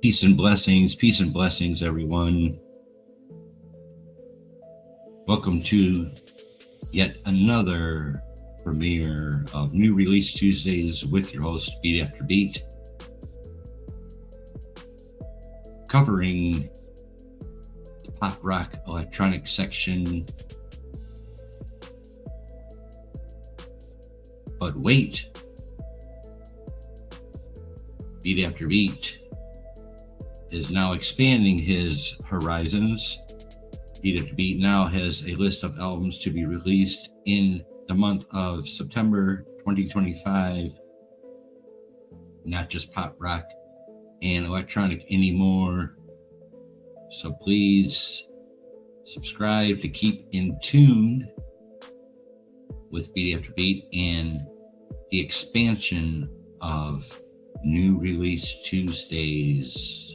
Peace and blessings, everyone. Welcome to yet another premiere of New Release Tuesdays with your host, Beat After Beat, covering the pop rock electronic section. But wait, Beat After Beat is now expanding his horizons. Beat After Beat now has a list of albums to be released in the month of September 2025. Not just pop rock and electronic anymore. So please subscribe to keep in tune with Beat After Beat and the expansion of New Release Tuesdays.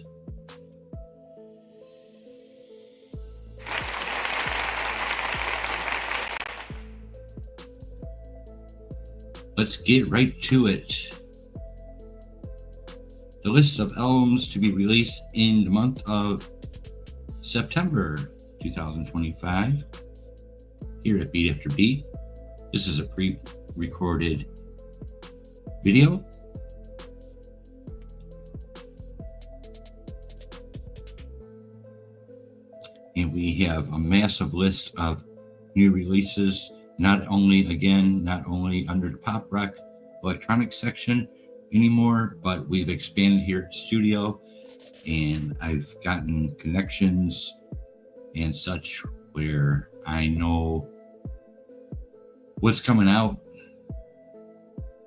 Let's get right to it. The list of albums to be released in the month of September 2025 here at Beat After Beat. This is a pre-recorded video. And we have a massive list of new releases, not only under the pop rock electronic section anymore, but we've expanded here at the studio, and I've gotten connections and such where I know what's coming out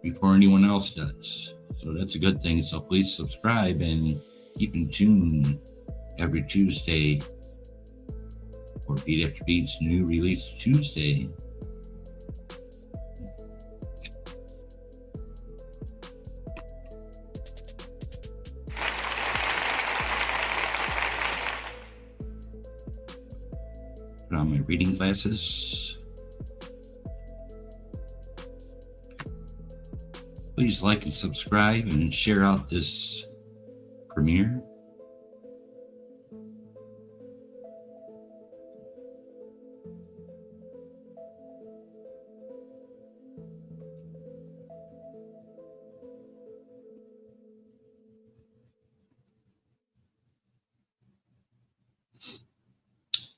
before anyone else does. So that's a good thing. So please subscribe and keep in tune every Tuesday for Beat After Beat's New Release Tuesday. Put on my reading glasses. Please like and subscribe and share out this premiere.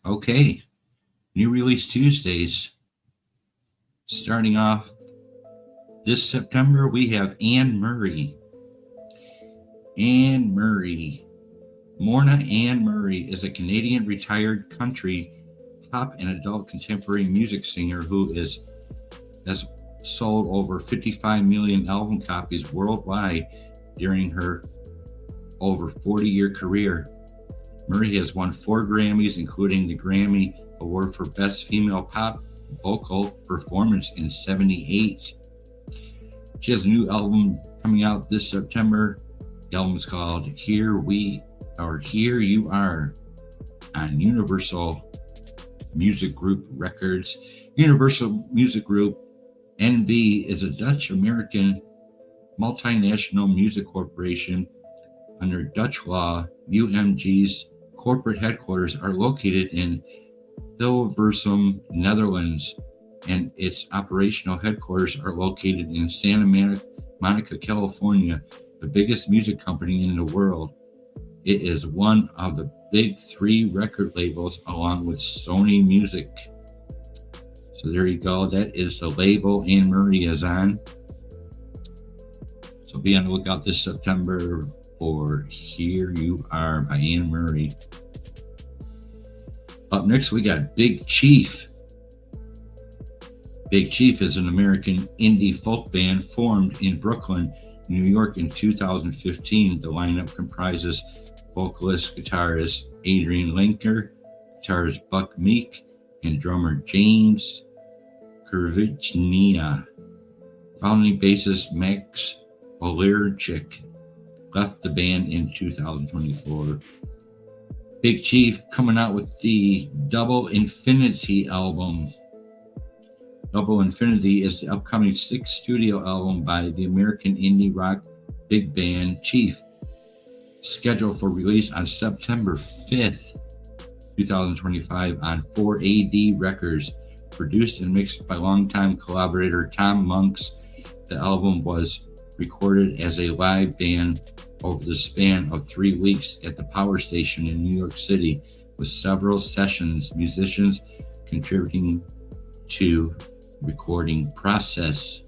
Okay, New Release Tuesdays. Starting off this September, we have Anne Murray. Anne Murray. Morna Anne Murray is a Canadian retired country, pop, and adult contemporary music singer who has sold over 55 million album copies worldwide during her over 40-year career. Murray has won 4 Grammys, including the Grammy Award for Best Female Pop Vocal Performance in '78. She has a new album coming out this September. The album is called Here You Are on Universal Music Group Records. Universal Music Group, NV, is a Dutch-American multinational music corporation. Under Dutch law, UMG's corporate headquarters are located in Hilversum, Netherlands, and its operational headquarters are located in Santa Monica, California, the biggest music company in the world. It is one of the big 3 record labels along with Sony Music. So there you go. That is the label Anne Murray is on. So be on the lookout this September for Here You Are by Anne Murray. Up next, we got Big Chief. Big Chief is an American indie folk band formed in Brooklyn, New York in 2015. The lineup comprises vocalist, guitarist Adrian Lenker, guitarist Buck Meek, and drummer James Kurvichnia. Founding bassist Max Olerchik left the band in 2024. Big Chief coming out with the Double Infinity album. Double Infinity is the upcoming sixth studio album by the American indie rock big band Chief, scheduled for release on September 5th, 2025 on 4AD Records, produced and mixed by longtime collaborator Tom Monks. The album was recorded as a live band over the span of 3 weeks at the Power Station in New York City, with several sessions musicians contributing to recording process.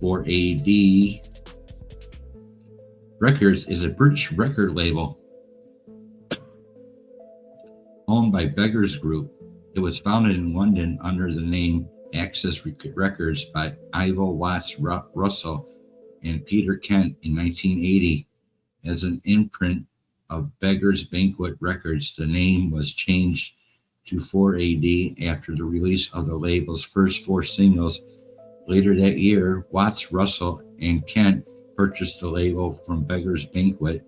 4AD Records is a British record label owned by Beggars Group. It was founded in London under the name Access Records by Ivo Watts Russell and Peter Kent in 1980. As an imprint of Beggars Banquet Records, the name was changed to 4AD after the release of the label's first 4 singles. Later that year, Watts, Russell, and Kent purchased the label from Beggars Banquet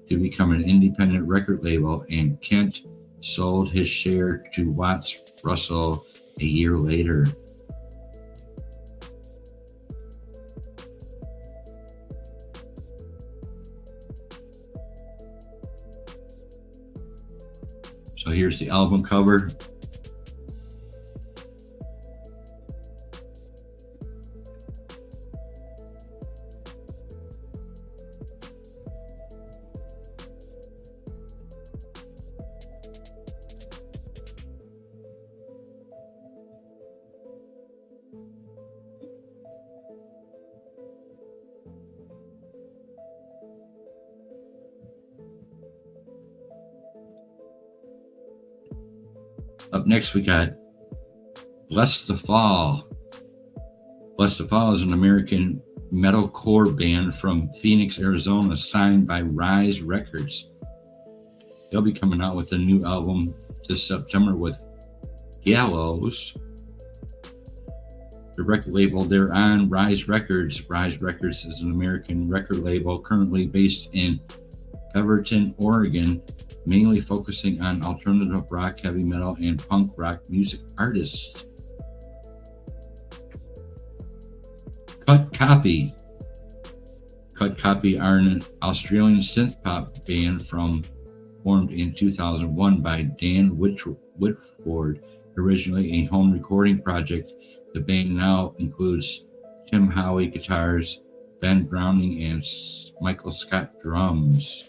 to become an independent record label, and Kent sold his share to Watts Russell a year later. So here's the album cover. Up next, we got Bless the Fall. Bless the Fall is an American metalcore band from Phoenix, Arizona, signed by Rise Records. They'll be coming out with a new album this September with Gallows. The record label they're on, Rise Records. Rise Records is an American record label currently based in Beaverton, Oregon, mainly focusing on alternative rock, heavy metal, and punk rock music artists. Cut Copy. Cut Copy are an Australian synth-pop band formed in 2001 by Dan Whitford, originally a home recording project. The band now includes Tim Howie guitars, Ben Browning, and Michael Scott drums.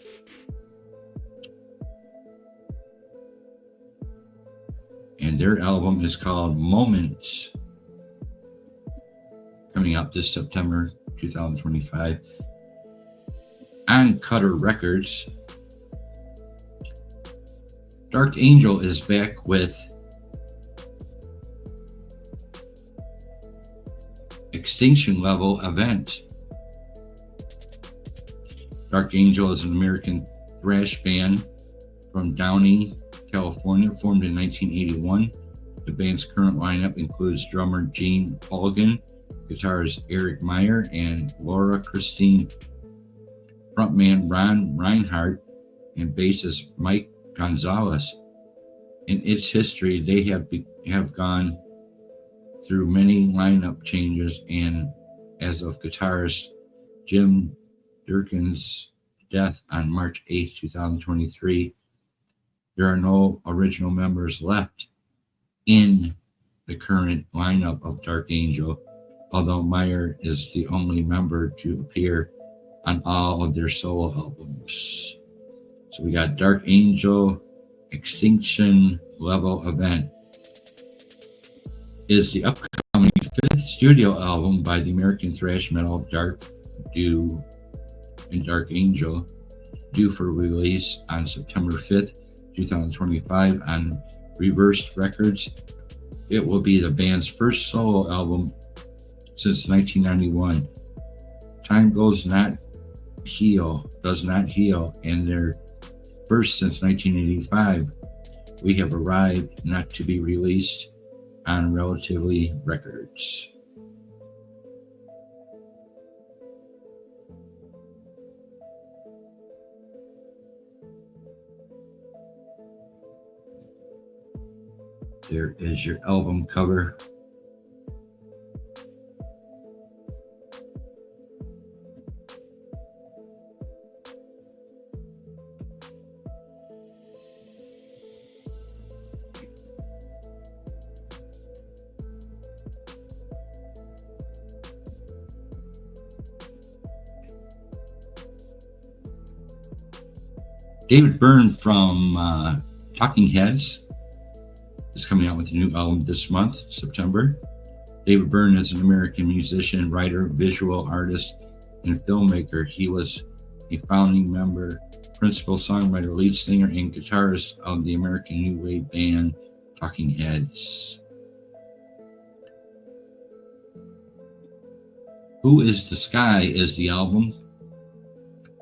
And their album is called Moments, coming out this September 2025 on Cutter Records. Dark Angel is back with Extinction Level Event. Dark Angel is an American thrash band from Downey, California, formed in 1981. The band's current lineup includes drummer Gene Polgan, guitarist Eric Meyer, and Laura Christine, frontman Ron Reinhardt, and bassist Mike Gonzalez. In its history, they have gone through many lineup changes, and as of guitarist Jim Durkin's death on March 8, 2023, there are no original members left in the current lineup of Dark Angel, although Meyer is the only member to appear on all of their solo albums. So we got Dark Angel, Extinction Level Event is the upcoming 5th studio album by the American thrash metal Dark Dew and Dark Angel, due for release on September 5th, 2025 on Reversed Records. It will be the band's first solo album since 1991. Time does not heal, and their first since 1985. We have arrived, not to be released on Relatively Records. There is your album cover. David Byrne from Talking Heads is coming out with a new album this month, September. David Byrne is an American musician, writer, visual artist, and filmmaker. He was a founding member, principal songwriter, lead singer, and guitarist of the American new wave band Talking Heads. Who is the Sky is the album.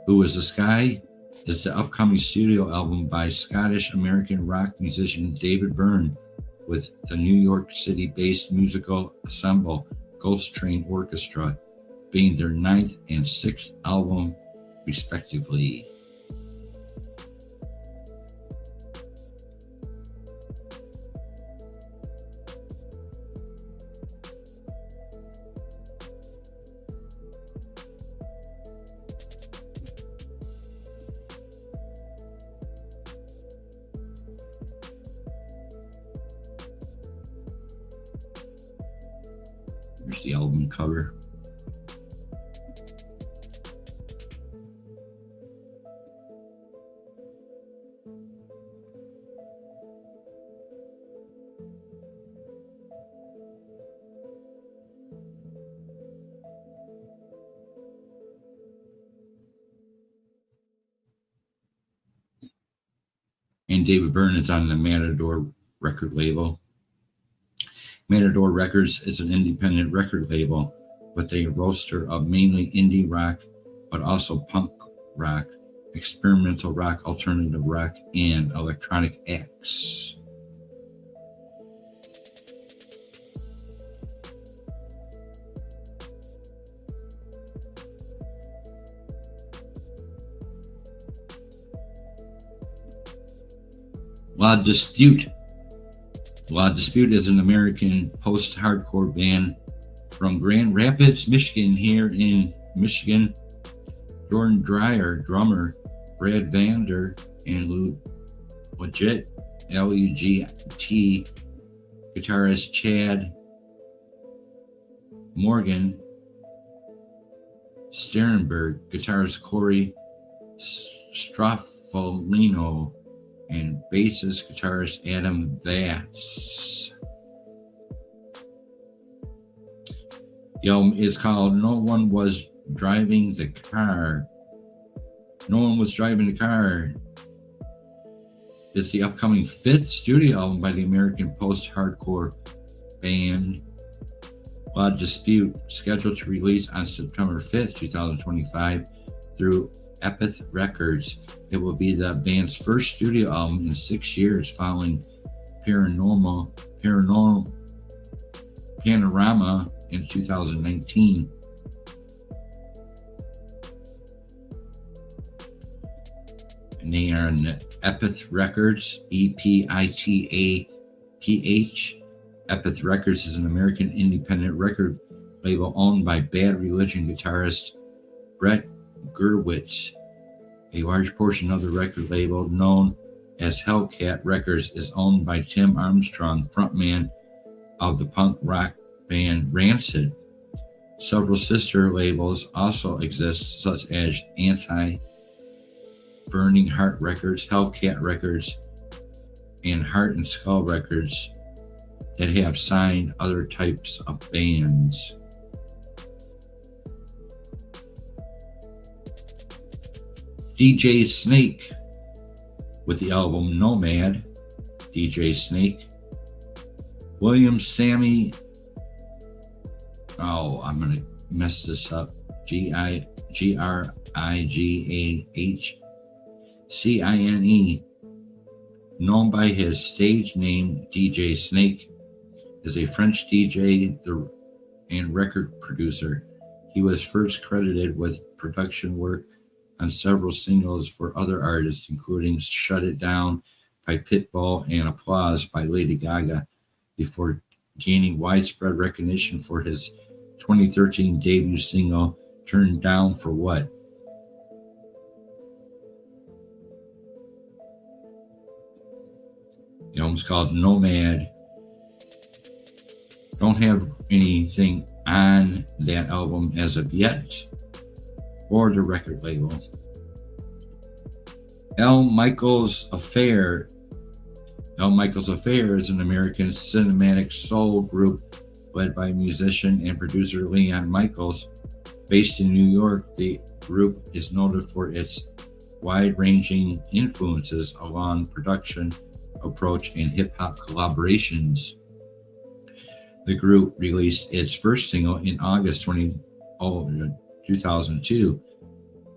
Who is the Sky is the upcoming studio album by Scottish-American rock musician David Byrne with the New York City-based musical ensemble Ghost Train Orchestra, being their 9th and 6th album, respectively. Here's the album cover. And David Byrne is on the Matador record label. Matador Records is an independent record label with a roster of mainly indie rock, but also punk rock, experimental rock, alternative rock, and electronic acts. La Dispute. La Dispute is an American post-hardcore band from Grand Rapids, Michigan, here in Michigan. Jordan Dreyer, drummer, Brad Vander, and Legit, L-U-G-T, guitarist Chad Morgan, Sterenberg, guitarist Corey Straffolino, and bassist guitarist Adam Vats. The album is called No One Was Driving the Car. No One Was Driving the Car. It's the upcoming 5th studio album by the American post-hardcore band La Dispute, scheduled to release on September 5th, 2025 through Epitaph Records. It will be the band's first studio album in 6 years following Paranormal Panorama in 2019. And they are on Epitaph Records, E-P-I-T-A-P-H. Epitaph Records is an American independent record label owned by Bad Religion guitarist Brett Gurwitz. A large portion of the record label, known as Hellcat Records, is owned by Tim Armstrong, frontman of the punk rock band Rancid. Several sister labels also exist, such as Burning Heart Records, Hellcat Records, and Heart and Skull Records, that have signed other types of bands. DJ Snake with the album Nomad. DJ Snake. William Sammy. Oh, I'm going to mess this up. Grigahcine. Known by his stage name DJ Snake, is a French DJ and record producer. He was first credited with production work on several singles for other artists, including Shut It Down by Pitbull and Applause by Lady Gaga. before gaining widespread recognition for his 2013 debut single, Turned Down for What? The album's called Nomad. Don't have anything on that album as of yet, or the record label. L. Michaels Affair. L. Michaels Affair is an American cinematic soul group led by musician and producer Leon Michaels. Based in New York, the group is noted for its wide-ranging influences along production approach and hip-hop collaborations. The group released its first single in August 2002,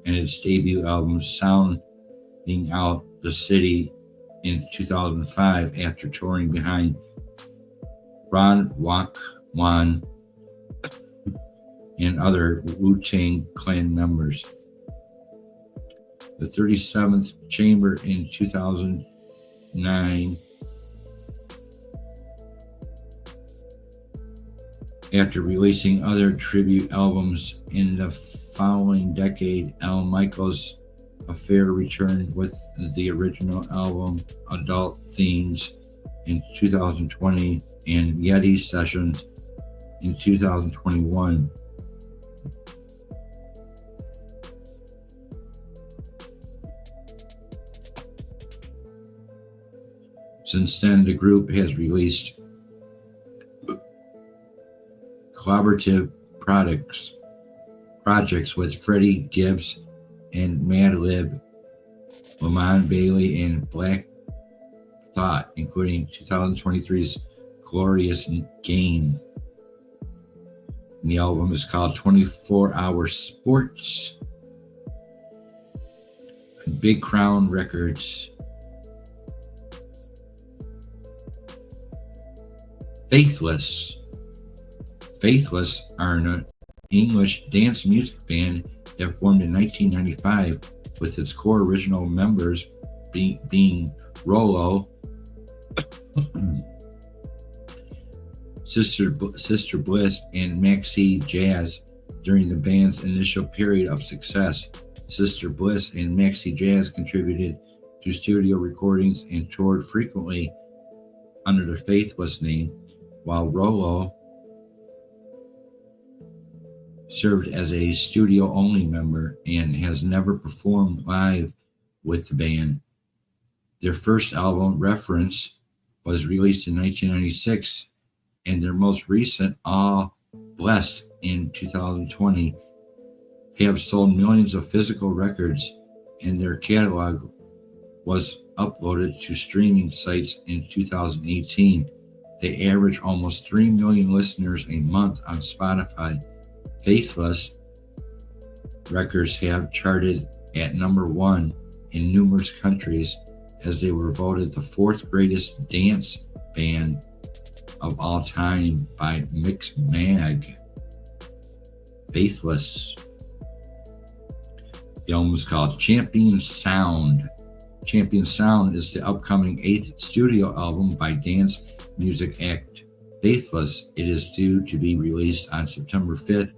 and its debut album, Sounding Out the City, in 2005 after touring behind Ron Walkman and other Wu-Tang Clan members. The 37th Chamber in 2009. After releasing other tribute albums in the following decade, L. Michaels Affair returned with the original album Adult Themes in 2020 and Yeti Sessions in 2021. Since then, the group has released collaborative projects with Freddie Gibbs and Madlib, Lamont Bailey, and Black Thought, including 2023's Glorious Game. And the album is called 24 Hour Sports on Big Crown Records. Faithless. Faithless are an English dance music band that formed in 1995 with its core original members being Rollo, Sister Bliss, and Maxi Jazz. During the band's initial period of success, Sister Bliss and Maxi Jazz contributed to studio recordings and toured frequently under the Faithless name, while Rollo served as a studio-only member and has never performed live with the band. Their first album, Reference, was released in 1996, and their most recent, All Blessed, in 2020, have sold millions of physical records, and their catalog was uploaded to streaming sites in 2018. They average almost 3 million listeners a month on Spotify. Faithless records have charted at number 1 in numerous countries, as they were voted the 4th greatest dance band of all time by Mixmag. Faithless. The album is called Champion Sound. Champion Sound is the upcoming 8th studio album by dance music act Faithless. It is due to be released on September 5th,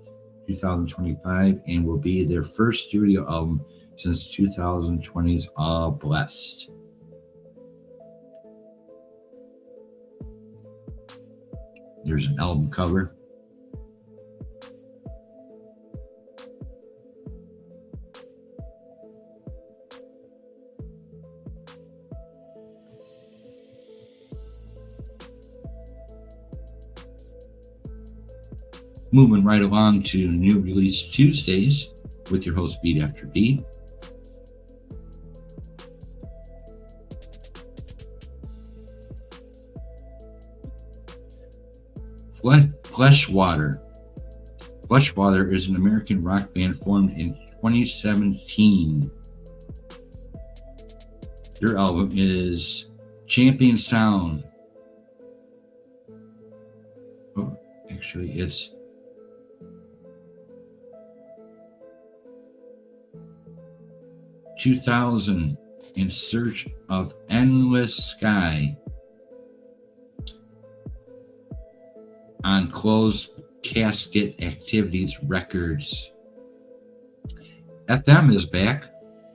2025, and will be their first studio album since 2020's All Blessed. There's an album cover. Moving right along to New Release Tuesdays with your host, Beat After Beat. Fleshwater. Fleshwater is an American rock band formed in 2017. Their album is Champion Sound. Oh, actually, it's "2000 in Search of Endless Sky." on Closed Casket Activities Records. FM is back.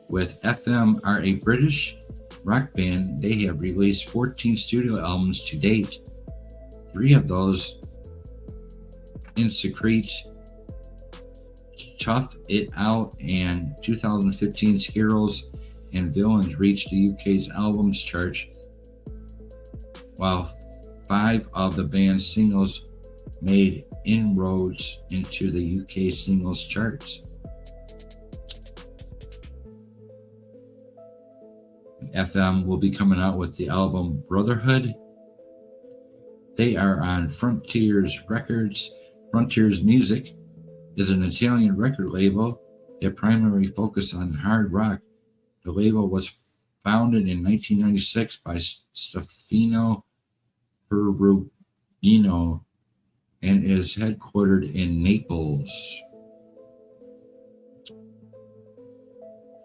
With FM are a British rock band. They have released 14 studio albums to date. 3 of those in Secrete, Tough It Out, and 2015's Heroes and Villains reached the UK's albums chart, while 5 of the band's singles made inroads into the UK singles charts. FM will be coming out with the album Brotherhood. They are on Frontiers Records. Frontiers Music is an Italian record label that primarily focuses on hard rock. The label was founded in 1996 by Stefano Perugino and is headquartered in Naples.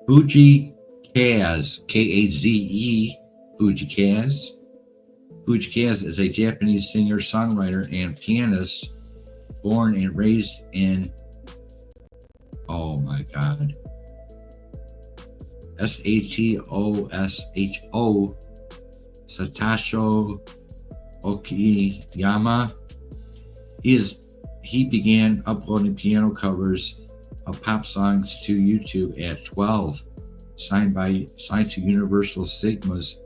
Fuji Kaz, K-A-Z-E, Fuji Kaz. Fuji Kaz is a Japanese singer, songwriter, and pianist born and raised in, Satosho Okiyama. He began uploading piano covers of pop songs to YouTube at 12. Signed to Universal Sigma's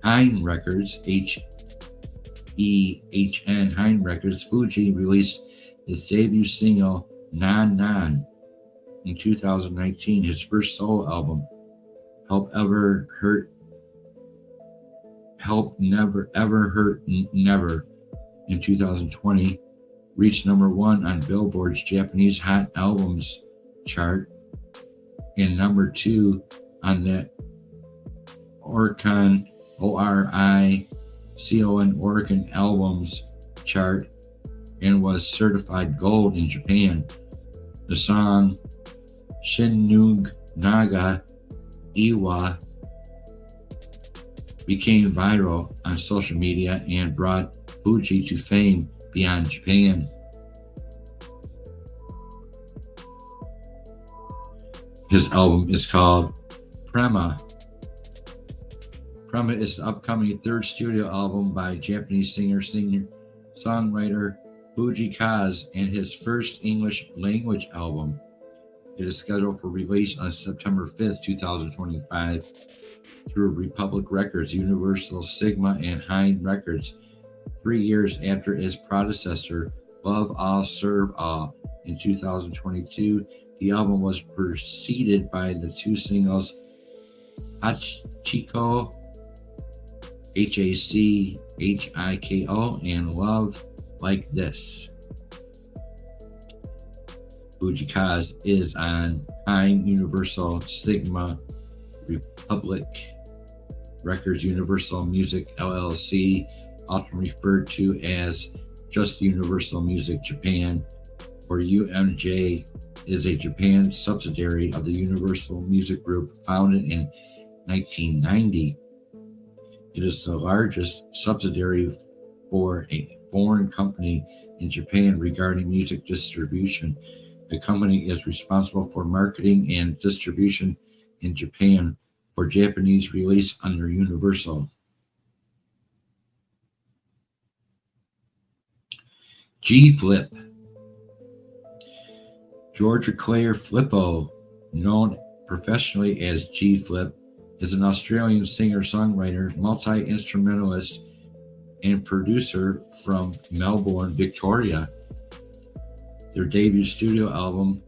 Hine Records, H-E-H-N, Hine Records, Fuji released his debut single, Nan Nan, in 2019. His first solo album, Help Never Ever Hurt Never, in 2020, reached number 1 on Billboard's Japanese Hot Albums chart and number 2 on the Oricon Oricon Albums chart and was certified gold in Japan. The song Shinug Naga Iwa became viral on social media and brought Fuji to fame beyond Japan. His album is called Prema. Prema is the upcoming 3rd studio album by Japanese singer-songwriter Fuji Kaz and his first English language album. It is scheduled for release on September 5th, 2025 through Republic Records, Universal Sigma, and Hine Records, 3 years after its predecessor, Love All Serve All, in 2022. The album was preceded by the 2 singles Hachiko, H-A-C-H-I-K-O, and Love Like This. Fuji Kaz is on Hine, Universal Sigma, Republic Records, Universal Music LLC, often referred to as just Universal Music Japan, or UMJ, is a Japan subsidiary of the Universal Music Group founded in 1990. It is the largest subsidiary for a foreign company in Japan regarding music distribution. The company is responsible for marketing and distribution in Japan for Japanese release under Universal. G-Flip. Georgia Claire Flippo, known professionally as G-Flip, is an Australian singer-songwriter, multi-instrumentalist, and producer from Melbourne, Victoria. Their debut studio album,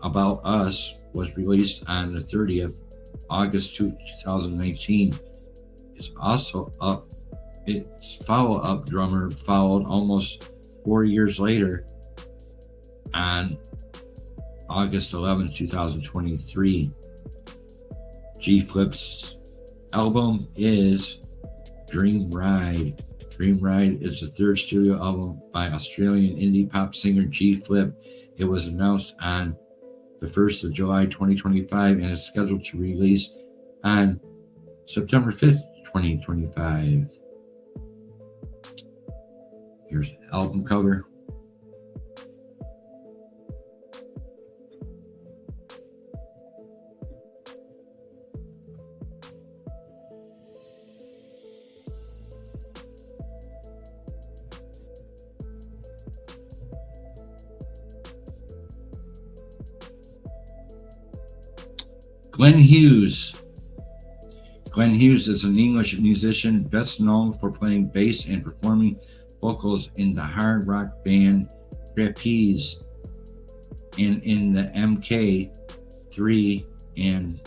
About Us, was released on the 30th August 2019. Its follow-up drummer followed almost 4 years later on August 11, 2023. G-Flip's album is Dream Ride. Dream Ride is the 3rd studio album by Australian indie pop singer G-Flip. It was announced on the 1st of July 2025 and is scheduled to release on September 5th, 2025. Here's the album cover. Glenn Hughes. Glenn Hughes is an English musician best known for playing bass and performing vocals in the hard rock band Trapeze and in the MK3 and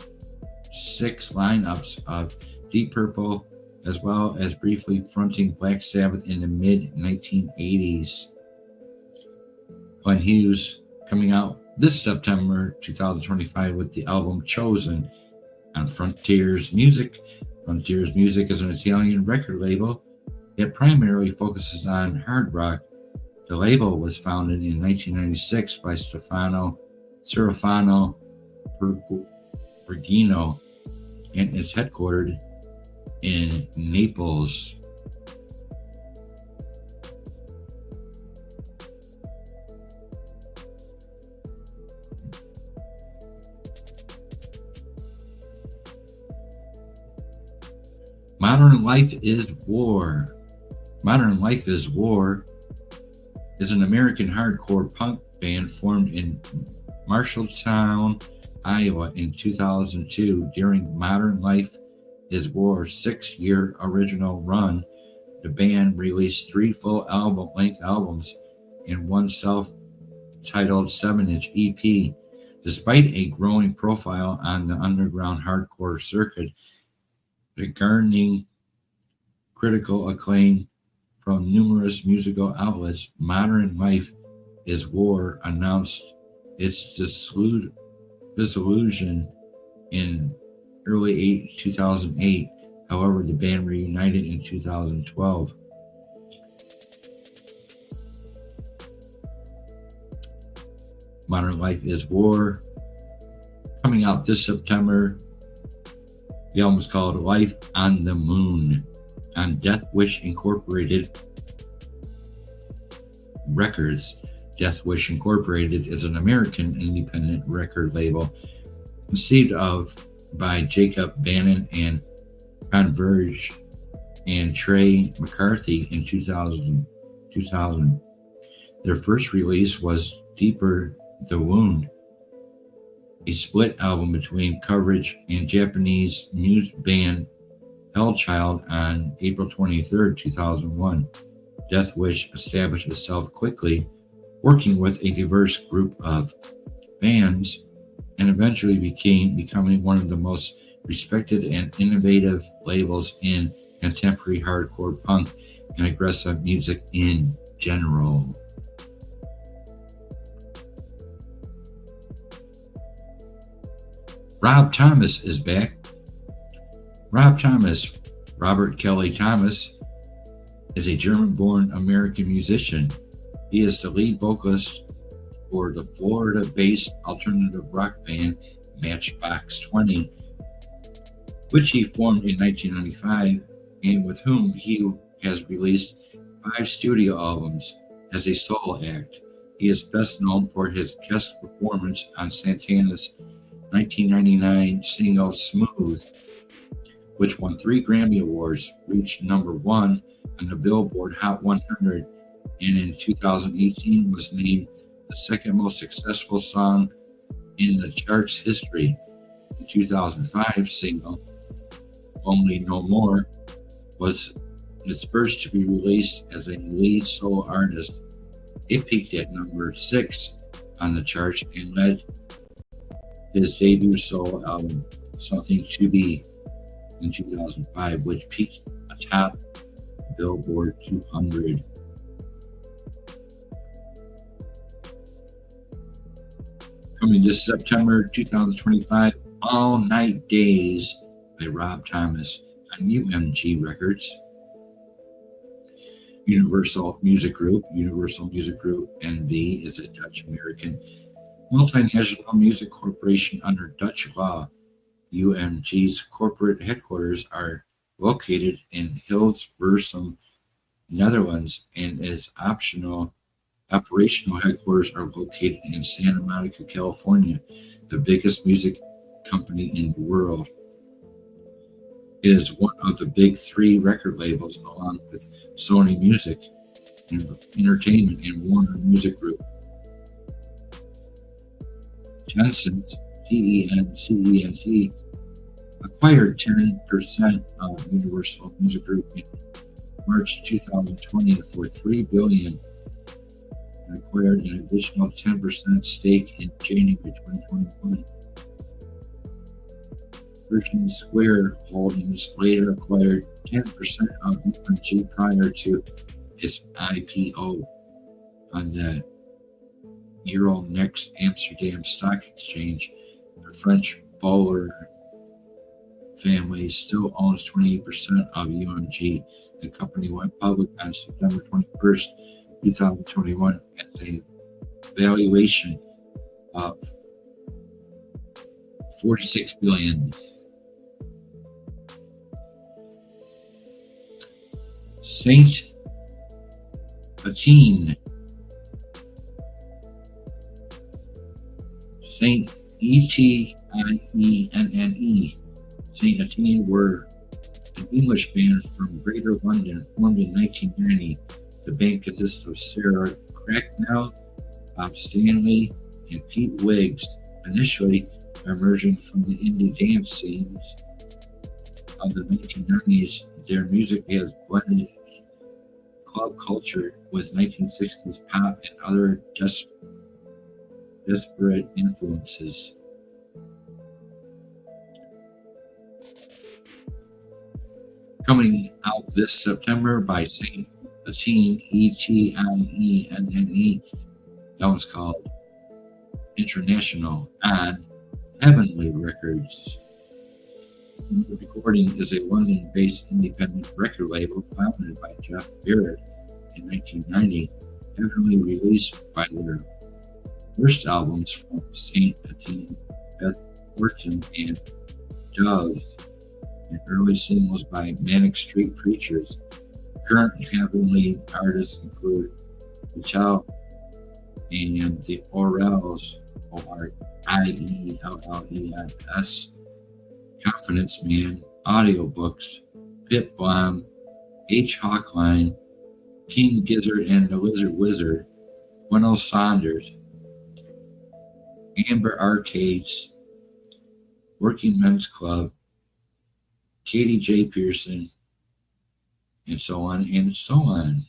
6 lineups of Deep Purple, as well as briefly fronting Black Sabbath in the mid-1980s. Glenn Hughes coming out this September 2025 with the album Chosen on Frontiers Music. Frontiers Music is an Italian record label that primarily focuses on hard rock. The label was founded in 1996 by Serafino Bergino and is headquartered in Naples. Modern Life is War. Modern Life is War is an American hardcore punk band formed in Marshalltown, Iowa in 2002. During Modern Life is War's 6-year original run, the band released 3 full length albums and 1 self-titled 7-inch EP. Despite a growing profile on the underground hardcore circuit, garnering critical acclaim from numerous musical outlets, Modern Life is War announced its dissolution in early 2008. However, the band reunited in 2012. Modern Life is War coming out this September. The album is called Life on the Moon on Death Wish Incorporated Records. Death Wish Incorporated is an American independent record label conceived of by Jacob Bannon and Converge and Trey McCarthy in 2000. Their first release was Deeper the Wound, a split album between Coverage and Japanese music band Hellchild on April 23, 2001. Death Wish established itself quickly, working with a diverse group of bands, and eventually becoming one of the most respected and innovative labels in contemporary hardcore punk and aggressive music in general. Rob Thomas is back. Rob Thomas, Robert Kelly Thomas, is a German-born American musician. He is the lead vocalist for the Florida-based alternative rock band Matchbox 20, which he formed in 1995 and with whom he has released 5 studio albums as a solo act. He is best known for his guest performance on Santana's 1999 single Smooth, which won 3 Grammy Awards, reached number 1 on the Billboard Hot 100, and in 2018 was named the second most successful song in the chart's history. The 2005 single, Only No More, was his first to be released as a lead solo artist. It peaked at number 6 on the charts and led his debut solo album, Something to Be, in 2005, which peaked atop Billboard 200. Coming this September 2025, All Night Days by Rob Thomas on UMG Records. Universal Music Group NV is a Dutch-American multinational music corporation under Dutch law. UMG's corporate headquarters are located in Hilversum, Netherlands, and its operational headquarters are located in Santa Monica, California, the biggest music company in the world. It is one of the big three record labels, along with Sony Music Entertainment and Warner Music Group. Tencent, TENCENT, acquired 10% of Universal Music Group in March 2020 for $3 billion and acquired an additional 10% stake in January 2021. Pershing Square Holdings later acquired 10% of UMG prior to its IPO on the Euronext Amsterdam Stock Exchange. The French Boller family still owns 28% of UMG. The company went public on September 21st, 2021 at a valuation of $46 billion. Saint Etienne. Saint Etienne. Saint Etienne were an English band from Greater London formed in 1990. The band consists of Sarah Cracknell, Bob Stanley, and Pete Wiggs, initially emerging from the indie dance scenes of the 1990s. Their music has blended club culture with 1960s pop and other disparate influences. Coming out this September by Saint Etienne, Etienne, that one's called International on Heavenly Records. Recording is a London-based independent record label founded by Jeff Barrett in 1990, heavily released by their first albums from Saint Etienne, Beth Orton, and Dove, and early singles by Manic Street Preachers. Current heavenly artists include Vital and the Orels, Orelles, Confidence Man, Audiobooks, Pit Bomb, H. Hawkline, King Gizzard and the Lizard Wizard, Gwyneth Saunders, Amber Arcades, Working Men's Club, Katie J. Pearson, and so on and so on.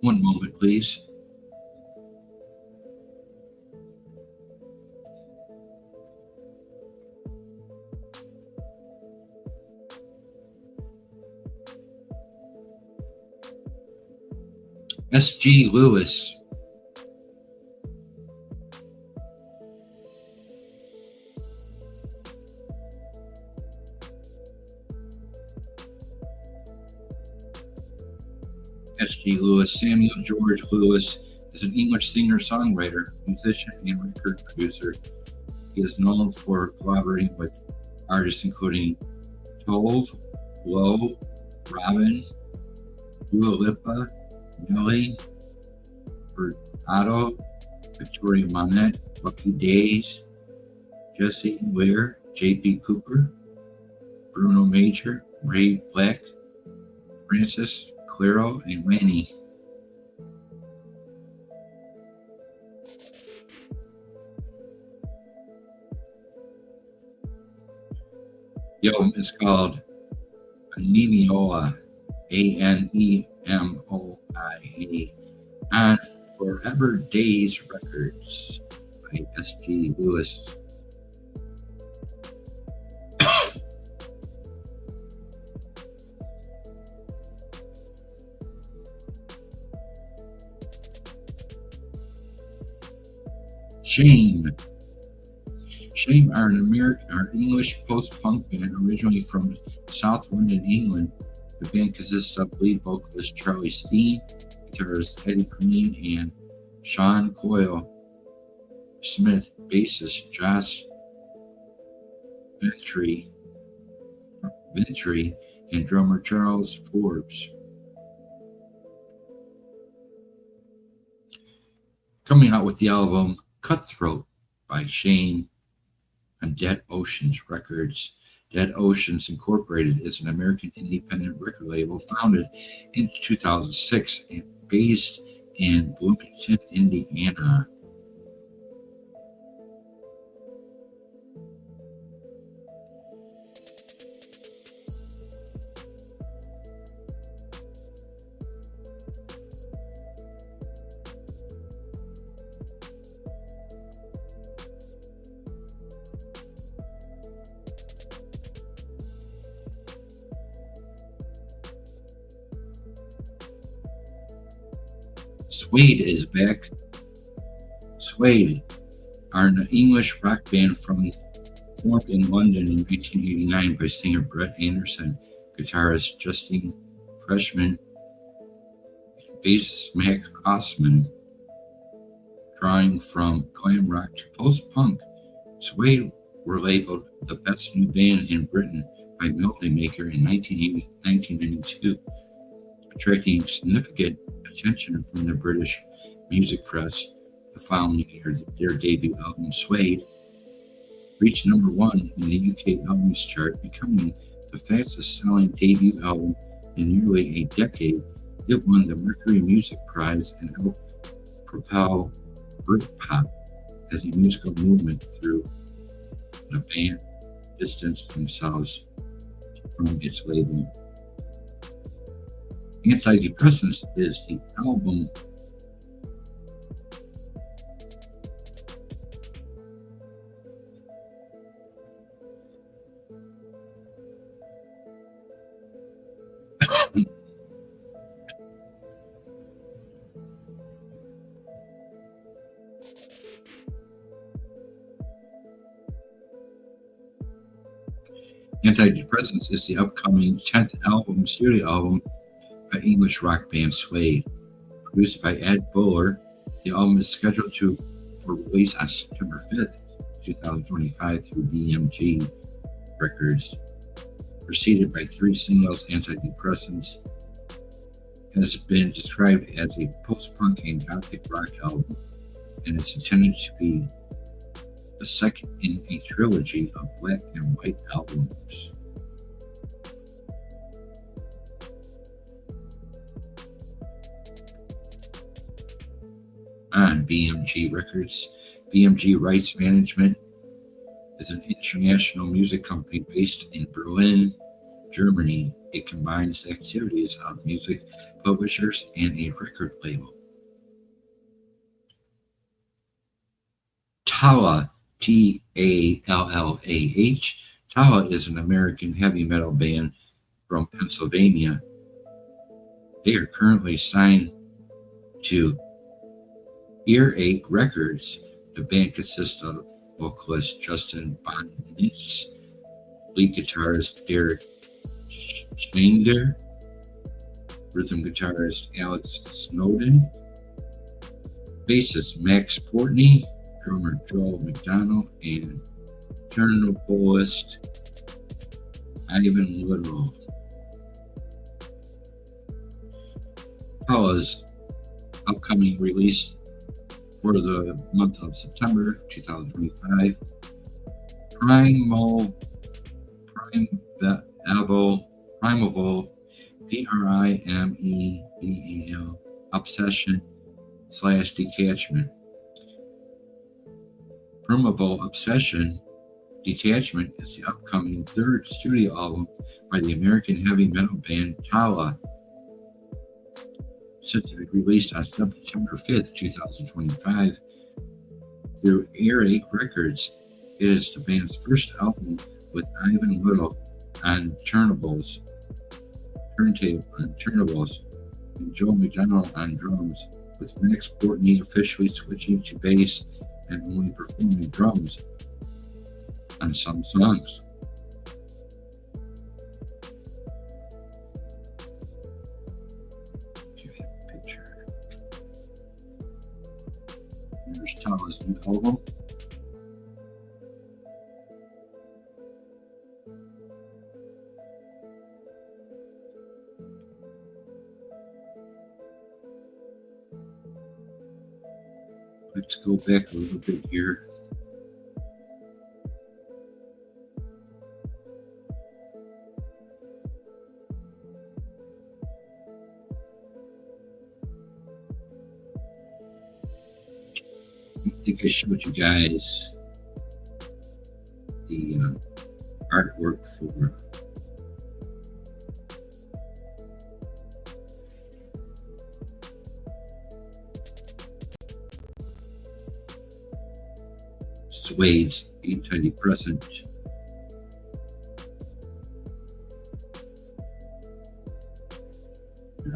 One moment, please. S.G. Lewis. S.G. Lewis. Samuel George Lewis is an English singer-songwriter, musician, and record producer. He is known for collaborating with artists including Tove Lo, Robin, Dua Lipa, Nelly, Furtado, Victoria Monet, Lucky Days, Jesse Ware, J.P. Cooper, Bruno Major, Ray Black, Francis Claro, and Lanny. The album is called Anemoia, Anemoia, on Forever Days Records by S.G. Lewis. Shame. Shame are an English post-punk band originally from South London, England. The band consists of lead vocalist Charlie Steen, guitarist Eddie Green, and Sean Coyle Smith, bassist Josh Ventry, and drummer Charles Forbes. Coming out with the album Cutthroat by Shame on Dead Oceans Records. Dead Oceans Incorporated is an American independent record label founded in 2006 and based in Bloomington, Indiana. Suede is back. Suede are an English rock band formed in London in 1989 by singer Brett Anderson, guitarist Justin Freshman, and bassist Mac Osman. Drawing from glam rock to post-punk, Suede were labeled the best new band in Britain by Melody Maker in 1992, attracting significant attention from the British music press. The following year, their debut album, Suede, reached number 1 in the UK albums chart, becoming the fastest-selling debut album in nearly a decade. It won the Mercury Music Prize and helped propel Britpop as a musical movement through the band distanced themselves from its label. Antidepressants is the album Antidepressants is the upcoming 10th studio album by English rock band Suede. Produced by Ed Buller, the album is scheduled for release on September 5th, 2025 through BMG Records. Preceded by 3 singles, Antidepressants has been described as a post-punk and gothic rock album, and it's intended to be the second in a trilogy of black and white albums. On BMG Records, BMG Rights Management is an international music company based in Berlin, Germany. It combines the activities of music publishers and a record label. Talla, Tallah. Talla is an American heavy metal band from Pennsylvania. They are currently signed to Earache Records. The band consists of vocalist Justin Bonitz, lead guitarist Derek Schneider, rhythm guitarist Alex Snowden, bassist Max Portney, drummer Joel McDonald, and turntablist Ivan Woodall. Talla's upcoming release for the month of September 2025, Primeval, Primeval, Obsession / Detachment. Primeval Obsession Detachment is the upcoming third studio album by the American heavy metal band Tala, set to be released on September 5th, 2025, through Earache Records. It is the band's first album with Ivan Little on turntables, and Joe McDonald on drums, with Max Portney officially switching to bass and only performing drums on some songs. Picture. Here's Tala's new album. Let's go back a little bit here. I think I showed you guys the artwork for Suede's antidepressant.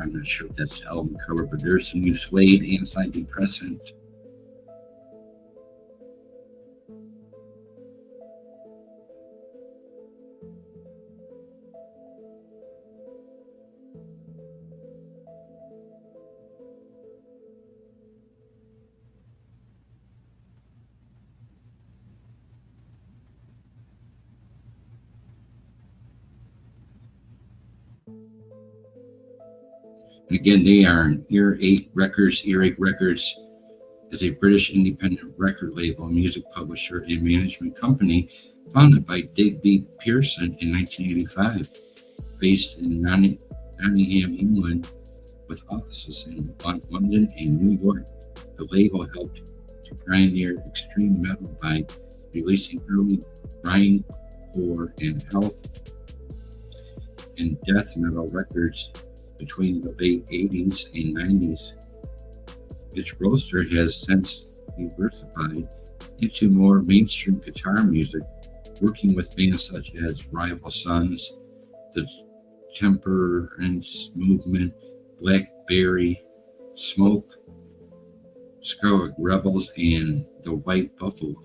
I'm not sure if that's the album cover, but there's some new Suede antidepressant. And again, they are an Earache Records. Earache Records is a British independent record label, music publisher, and management company founded by Digby Pearson in 1985, based in Nottingham, England, with offices in London and New York. The label helped to pioneer extreme metal by releasing early grindcore and health and death metal records between the late 80s and 90s. Its roster has since diversified into more mainstream guitar music, working with bands such as Rival Sons, The Temperance Movement, Blackberry Smoke, Scarlet Rebels, and The White Buffalo.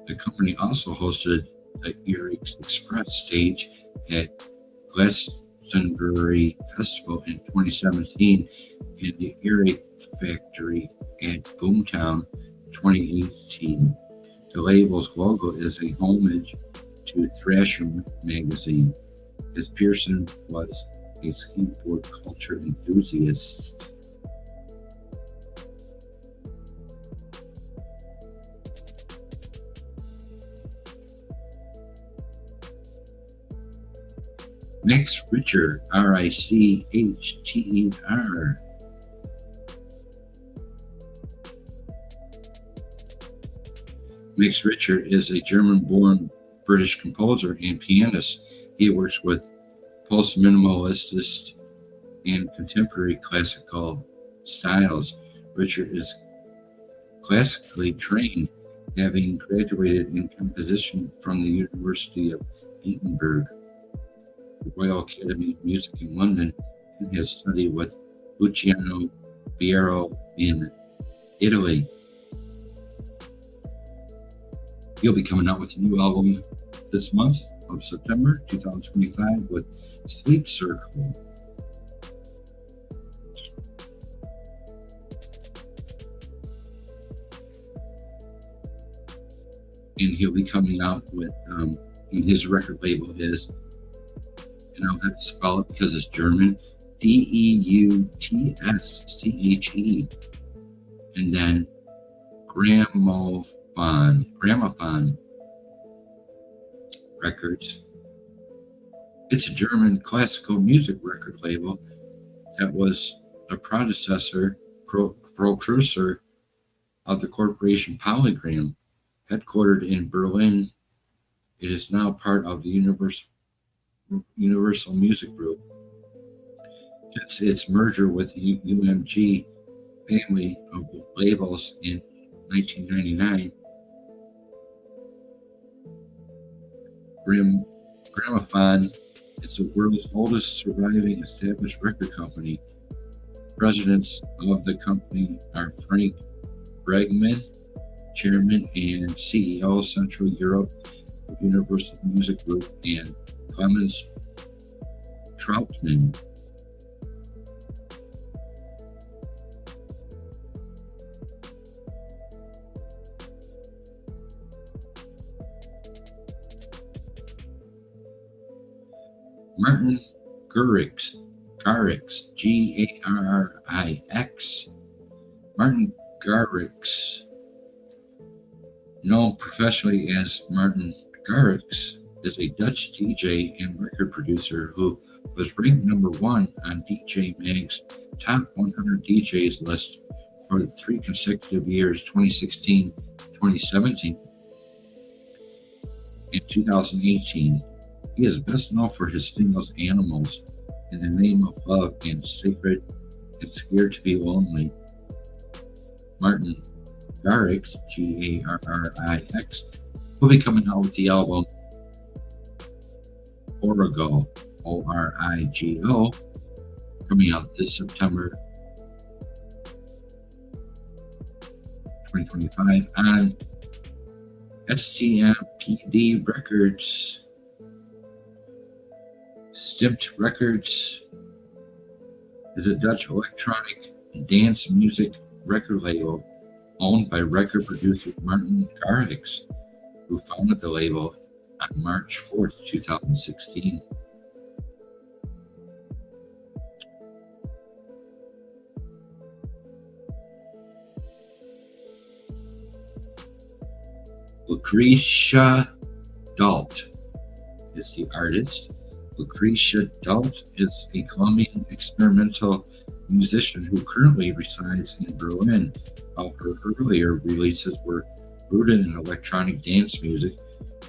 The company also hosted the Earache Express stage at Glastonbury Festival in 2017 and the Earache Factory at Boomtown 2018. The label's logo is a homage to Thrasher magazine, as Pearson was a skateboard culture enthusiast. Max Richter, Richter. Max Richter is a German-born British composer and pianist. He works with post-minimalist and contemporary classical styles. Richter is classically trained, having graduated in composition from the University of Edinburgh, the Royal Academy of Music in London, and has studied with Luciano Biero in Italy. He'll be coming out with a new album this month of September 2025 with Sleep Circle. And he'll be coming out with, and his record label is, and I'll have to spell it because it's German, Deutsche, and then Gramophone Records. It's a German classical music record label that was a precursor of the corporation Polygram, headquartered in Berlin, It is now part of the Universal Music Group. Since its merger with the UMG family of labels in 1999, Gramophone is the world's oldest surviving established record company. Presidents of the company are Frank Bregman, Chairman and CEO, Central Europe of Universal Music Group, and Clemens Troutman. Martin Garrix, Garrix. Martin Garrix, known professionally as Martin Garrix, is a Dutch DJ and record producer who was ranked number 1 on DJ Mag's Top 100 DJs list for 3 consecutive years, 2016, 2017, and 2018. He is best known for his singles Animals, In the Name of Love, and Sacred and Scared to Be Lonely. Martin Garrix, Garrix, will be coming out with the album Origo, Origo, coming out this September 2025 on STMPD Records. Stimped Records is a Dutch electronic dance music record label owned by record producer Martin Garrix, who founded the label on March 4th, 2016. Lucretia Dalt is the artist. Lucretia Dalt is a Colombian experimental musician who currently resides in Berlin. While her earlier releases were rooted in electronic dance music,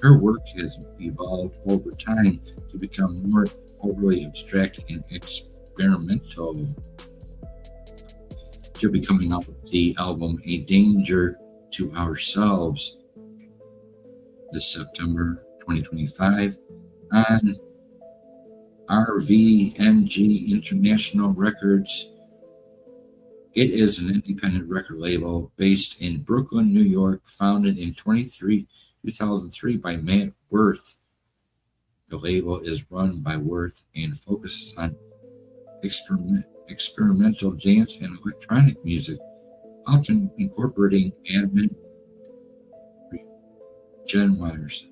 her work has evolved over time to become more overly abstract and experimental. She'll be coming out with the album A Danger to Ourselves this September 2025 on RVNG International Records. It is an independent record label based in Brooklyn, New York, founded in 2003 by Matt Worth. The label is run by Worth and focuses on experimental dance and electronic music, often incorporating admin genres.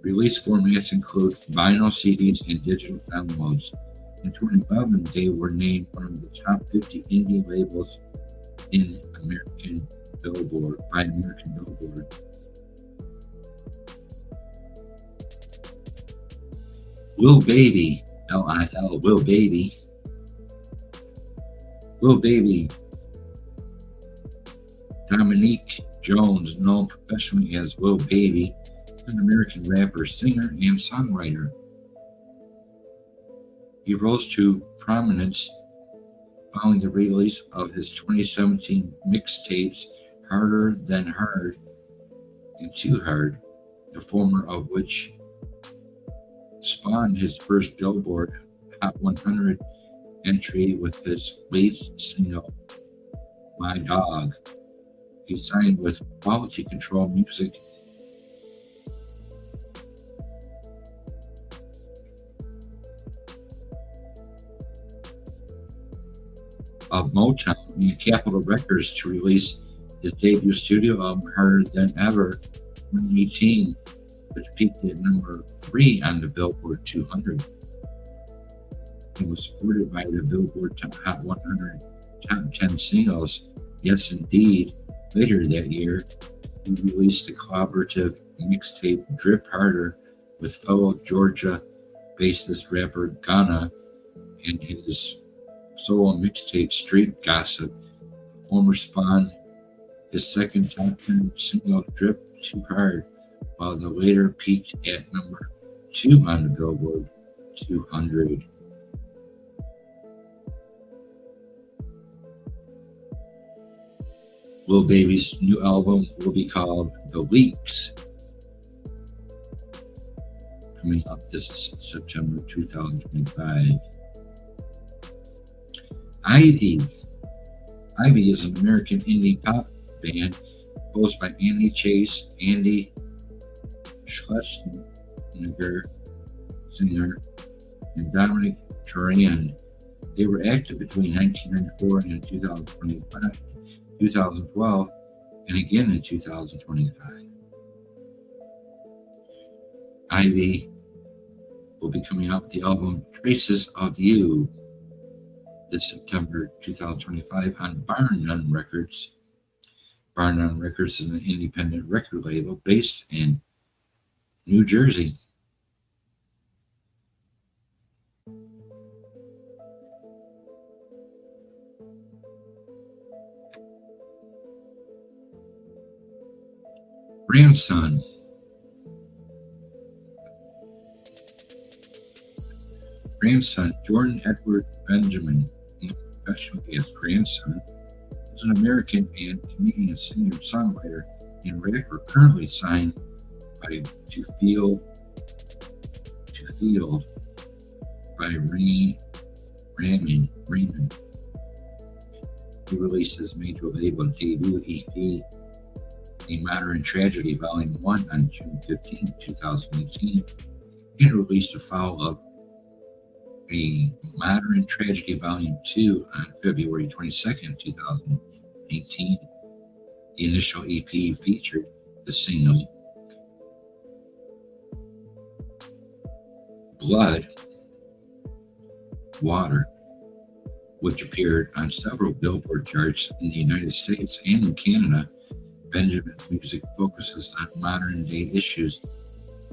Release formats include vinyl, CDs, and digital downloads. In 2011, they were named one of the top 50 indie labels in American Billboard. Lil Baby, L-I-L, Lil Baby. Lil Baby. Dominique Jones, known professionally as Lil Baby, an American rapper, singer, and songwriter. He rose to prominence following the release of his 2017 mixtapes Harder Than Hard and Too Hard, the former of which spawned his first Billboard Hot 100 entry with his lead single, My Dog. He signed with Quality Control Music of Motown and Capitol Records to release his debut studio album Harder Than Ever 2018, which peaked at number 3 on the Billboard 200. It was supported by the Billboard Hot 100 Top 10 Singles, Yes Indeed. Later that year, he released the collaborative mixtape Drip Harder with fellow Georgia bassist rapper Ghana and his solo mixtape Street Gossip. The former spawned his second top 10 single Drip Too Hard, while the later peaked at number 2 on the Billboard 200. Lil Baby's new album will be called The Leaks, coming up this September 2025. Ivy is an American indie pop band composed by Andy Chase, Andy Schlesinger, singer, and Dominic Turan. They were active between 1994 and 2012, and again in 2025. Ivy will be coming out with the album Traces of You this September 2025 on Barn None Records. Barn None Records is an independent record label based in New Jersey. Grandson Jordan Edward Benjamin, professionally as grandson, is an American and Canadian singer-songwriter and rapper currently signed by To Field by Raymond. He released his major label debut EP, A Modern Tragedy Volume 1 on June 15, 2018, and released a follow-up, A Modern Tragedy Volume 2 on February 22nd, 2018. The initial EP featured the single Blood, Water, which appeared on several Billboard charts in the United States and in Canada. Benjamin's music focuses on modern-day issues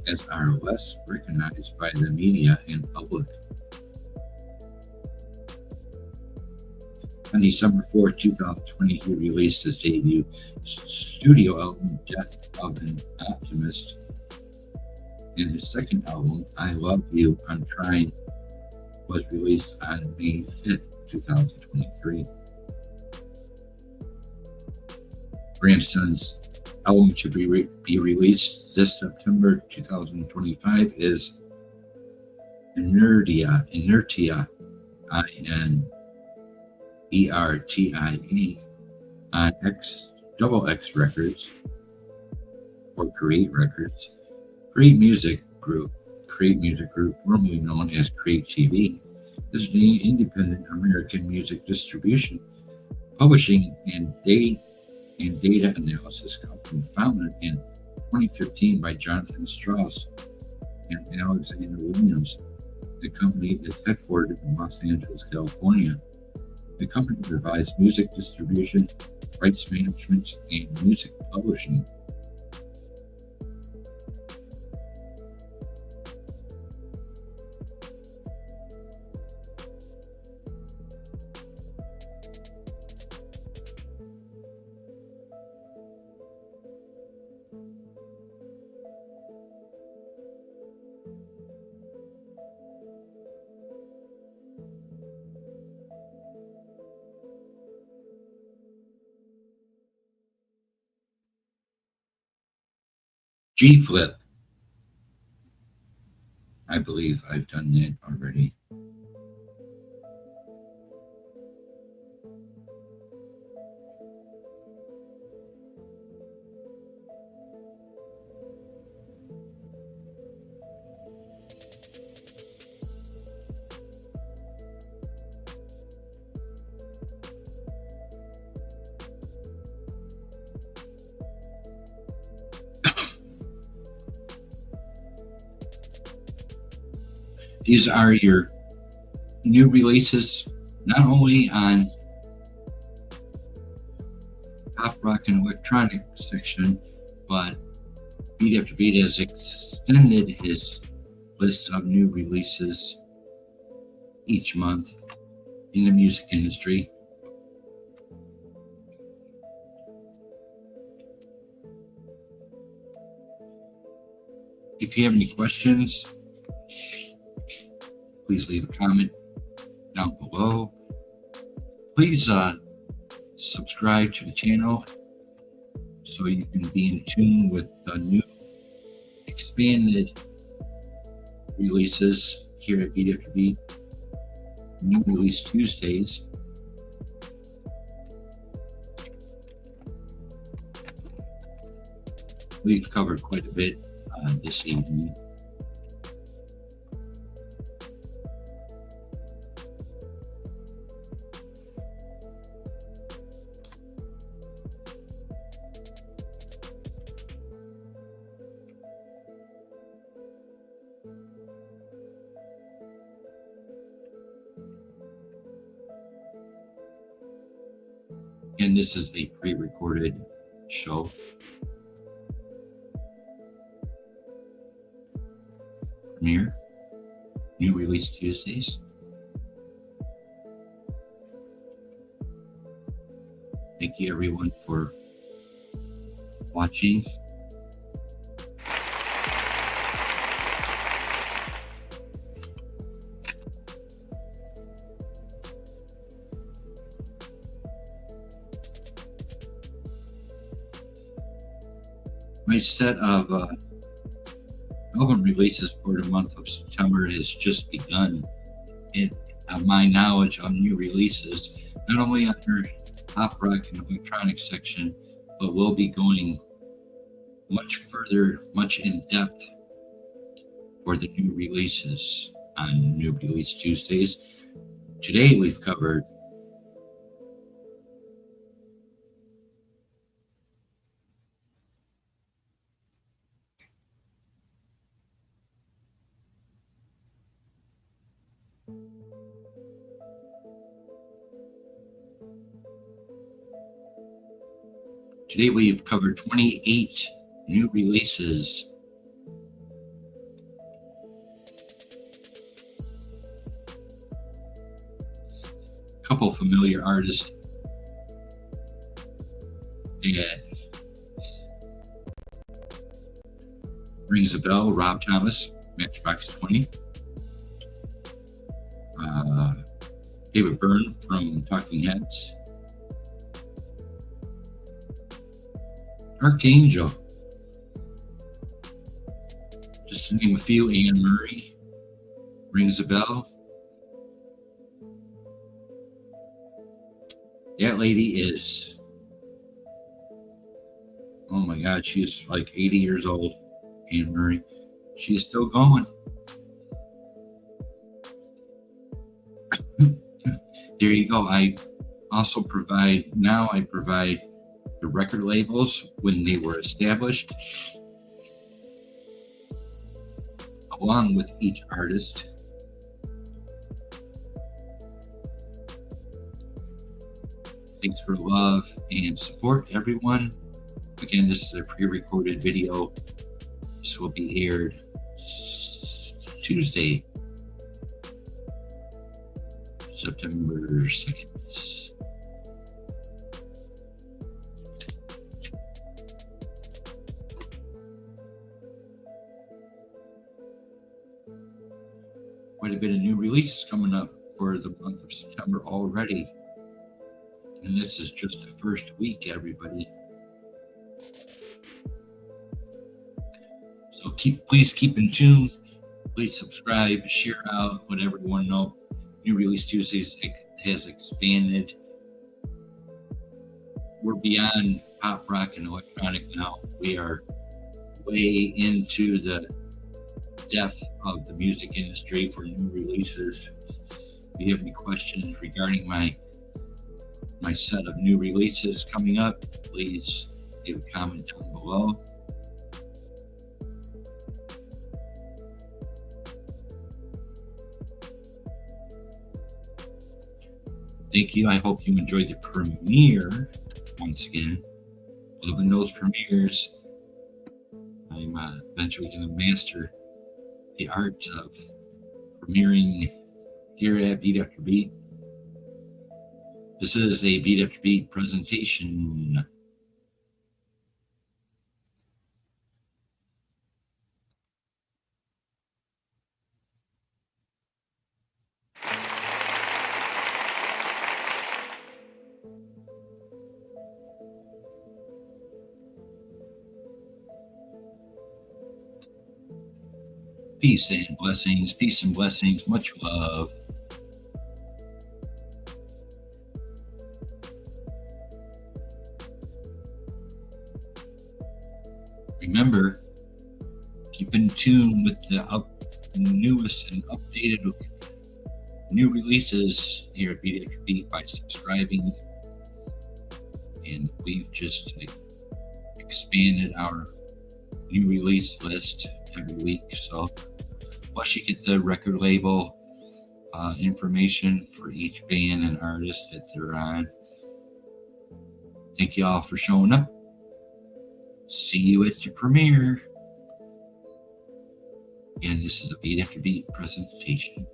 as are less recognized by the media and public. On December 4, 2020, he released his debut studio album, Death of an Optimist, and his second album, I Love You, I'm Trying, was released on May 5th, 2023. Grandson's album to be released this September 2025 is Inertia, INERTIA, on X Records, or Create Records. Create Music Group, formerly known as Create TV, is an independent American music distribution, publishing, and data analysis company founded in 2015 by Jonathan Strauss and Alexander Williams. The company is headquartered in Los Angeles, California. The company provides music distribution, rights management, and music publishing. G Flip. I believe I've done that already. These are your new releases, not only on pop, rock, and electronic section, but Beat After Beat has extended his list of new releases each month in the music industry. If you have any questions, please leave a comment down below. Please subscribe to the channel so you can be in tune with the new expanded releases here at Beat After Beat, new Release Tuesdays. We've covered quite a bit this evening. And this is a pre-recorded show. Premiere, new Release Tuesdays. Thank you everyone for watching. My set of album releases for the month of September has just begun. My knowledge on new releases, not only under pop rock and electronic section, but we'll be going much further, much in depth for the new releases on New Release Tuesdays. Today we've covered Today we've covered 28 new releases. A couple familiar artists. That rings a bell. Rob Thomas, Matchbox 20. David Byrne from Talking Heads. Archangel, just to name a few. Anne Murray rings a bell. That lady is, oh my God, she's like 80 years old. Anne Murray, she is still going. There you go. I provide the record labels when they were established, along with each artist. Thanks for love and support, everyone. Again, this is a pre-recorded video. This will be aired Tuesday, September 2nd. Quite a bit of new releases coming up for the month of September already. And this is just the first week, everybody. So please keep in tune. Please subscribe, share out, let everyone know. New Release Tuesdays has expanded. We're beyond pop rock and electronic now. We are way into the depth of the music industry for new releases. If you have any questions regarding my set of new releases coming up, please leave a comment down below. Thank you. I hope you enjoyed the premiere once again. Loving those premieres. I'm eventually going to master the art of premiering here at Beat After Beat. This is a Beat After Beat presentation. Peace and blessings. Peace and blessings. Much love. Remember, keep in tune with the newest and updated new releases here at Beat After Beat by subscribing. And we've just expanded our new release list every week. So, plus you get the record label information for each band and artist that they're on. Thank you all for showing up. See you at your premiere. Again, this is a Beat After Beat presentation.